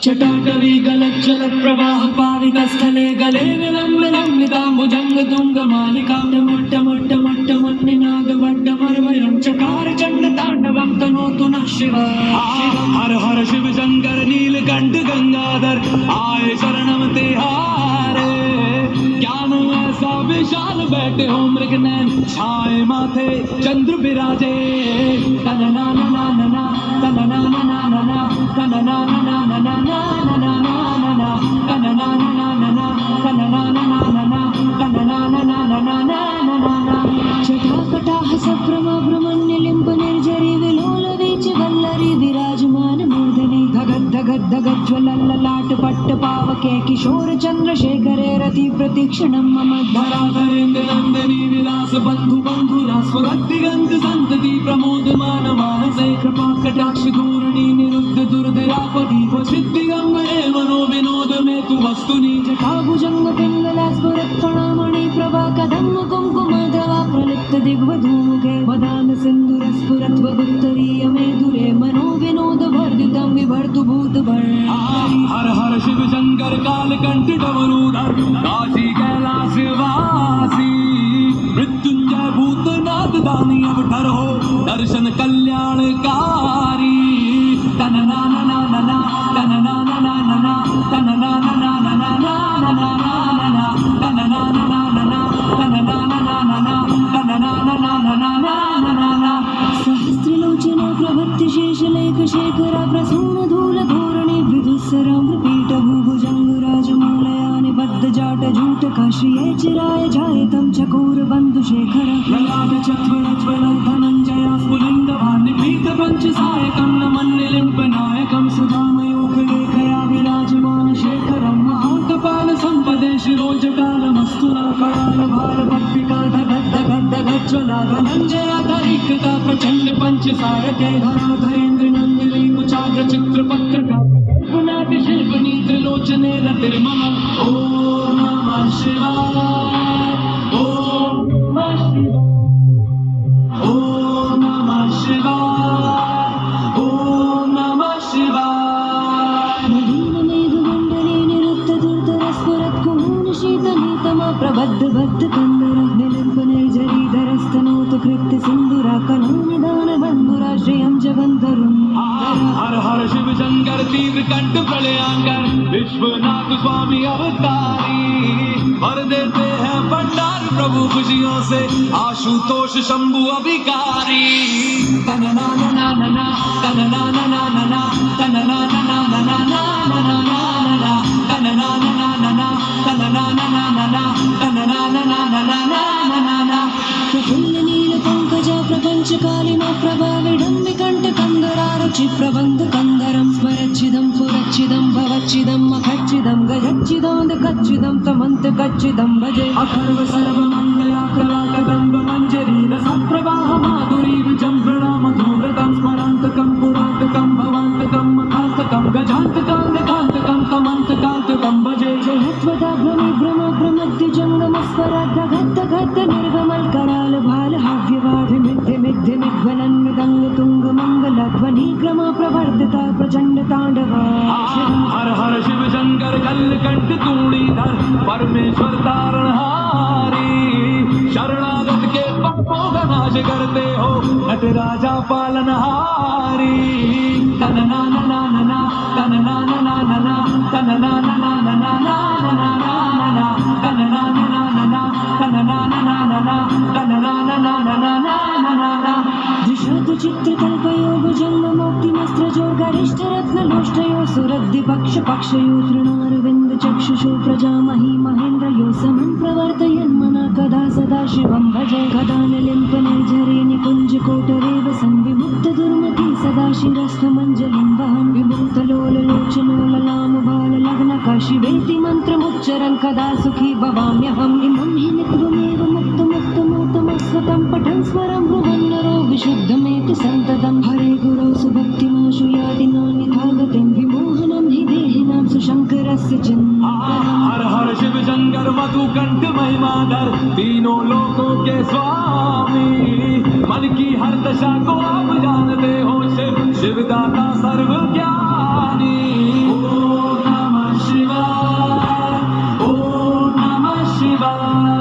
चटाटवी गलज्जल प्रवाह पावित स्थले गले विलंबिताम्बुजंग तुंग मालिका मोट्ट मोट्ट मोट्ट मन्निनाद वड्ड मर्मयं चकार चंड तांडवं तनोतु नः शिव हर हर शिव शंकर नीलकंठ गंगाधर आए शरणम तिहारे ज्ञान ऐसा विशाल बैठे हो मृगनयन छाए माथे चंद्र विराजे तनना नना नना तनना नना नना तनना नना नना चटाकटाह सभ्रमभ्रमण्यलिम्ब निर्झरी विलोलवीचि वल्लरी विराजमान मूर्धनि धगद् धगद् धगद् ज्वलल्ललाट पट्ट पावके किशोर चन्द्रशेखरे रति प्रतीक्षणं मम धराधरेन्द्र नन्दिनी विलास बन्धु बन्धुरा स्वरदिगन्त सन्तति प्रमोदमान मानसे कृपा कटाक्ष धूर्णी निरुद्ध दुर्धरापति सिद्धिगम्बरे मनो विनोद में तु वस्तुनि जटाभुजंग पिंगला स्फुरत्फणामणि प्रभा कदम्ब कुङ्कुमधवा प्रलिप्त दिग्वधूमुखे वदान सिन्दूर स्फुरत्वगुत्तरीय मेधुरे मनो विनोद वर्धितं विभर्तु भूतभर हर हर शिव शंकर कालकंठ डमरूधर काशी कैलाश वासी मृत्युंजय भूतनाथ दानी अवतार हो दर्शन कल्याणकारी तनना नना नना तनना नना नना तनना नना नना नना नना तनना नना नना तनना नना नना तनना नना नना नना सहस्रलोचना प्रभत्ति शेषलेख शेखरा प्रसून धूल धोरणी विधुसराम्र पीठ भुभुजंग राजमालयानि बद्ध जाट झूट काश्रिये चिराय जायतं चकोर बंधु शेखर ललाट चत्वर ज्वल धनंजय स्फुलिंग भानि पीठ पंच सायकं नमन्निलिम्ब नायकं सुधामयोगलेखया विराजमान शेखरं महाकपाल संपदे शिरोजटालमस्तुला कराल भार पट्टिका धगद् धगद् धगद् ज्वला धनंजय धरिक्ता प्रचंड पंच सायके धराधरेन्द्र नंदिनी कुचाग्र चित्र पत्रका पुनाति शिल्पनी त्रिलोचने रतिर्मम ओम नमः शिवाय ओम नमः शिवाय ओम नमः शिवाय ओम नमः शिवाय मदीन मेघमंडले निरुद्ध दुर्धर स्फुरत् कुहून शीतनीतमा प्रबद्ध बद्ध कंदर निलिम्ब निर्झरी धरस्तनोत कृत्य सिंधुरा कलानिदान बंधुरा श्रियं जगंधरुन् हर हर शिव शंकर तीव्र कंठ प्रलयांकर विश्वनाथ स्वामी अवतारी भर देते हैं भंडार प्रभु खुशियों से आशुतोष शंभु अभिकारी तनना नना नना तनना नना नना तनना नना नना नना नना तनना नना नना तनना नना नना तनना नना नना नना प्रफुल्ल नील पंकजा प्रपंच कालिमा प्रभा विडम्बिकंठ कंदरारुचि प्रबंध कंदरं स्मरच्चिदं पुरच्चिदं भवच्चिदं मखच्चिदं गजच्चिदं कच्चिदं तमन्त कच्चिदं भजे अखर्व सर्व मंगलाकला कदम्ब मंजरी रसप्रवाह माधुरी विजंभृणा मधुव्रतं स्मरान्तकं पुरान्तकं भवान्तकं मखान्तकं गजान्तकान्तकान्तकं तमन्तकान्तकं भजे जयत्वदा भ्रमे भ्रम भ्रमद्युजङ्गमस्वराद् धगद् धगद् निर्गमल कराल भाल हाव्यवाढ मिथ्य मिथ्य मिध्वलन मृदंग तुंग मंगल ध्वनि क्रमा प्रवर्धिता प्रचंड तांडवा हर हर शिव शंकर कलकंठ तूणीधर परमेश्वर तारणहारी शरणागत के पापों का नाश करते हो नटराजा पालनहारी तनना नना नना तनना नना नना तनना नना नना नना नना तनना नना नना तनना नना नना तनना नना नना नना दिशतु चित्रकल्पयो भुजङ्गमोक्तिमस्त्रजो गरिष्ठरत्नलोष्टयो सुरद्धि पक्ष पक्षयो तृणारविन्द चक्षुषो प्रजामहि महेन्द्रयो समं प्रवर्तयन्मना कदा सदा शिवं भजे कदा निलिम्प निर्झरे निकुञ्जकोटरे वसन् विमुक्त दुर्मति सदा शिरस्थमञ्जलिं वहन् विमुक्तलोललोचनो ललाम बाललग्नकाशिवेति मन्त्रमुच्चरन् कदा सुखी भवाम्यहम् इमं हि नित्यमेव मुक्तमुक्तमोत्तमस्वतं पठन् स्वरं भ्रुवन्नरो विशुद्धमेति सन्ततं हरे गुरौ सुभक्तिमाशु याति नान्यथागतिं विमोहनं हि देहिनां सुशङ्करस्य चिन्तनम् हर हर शिव शंकर मधुकंठ महिमाधर तीनों लोकों के स्वामी मन की हर दशा को आप जानते हो शिव शिवदाता सर्वज्ञानी। शिवाय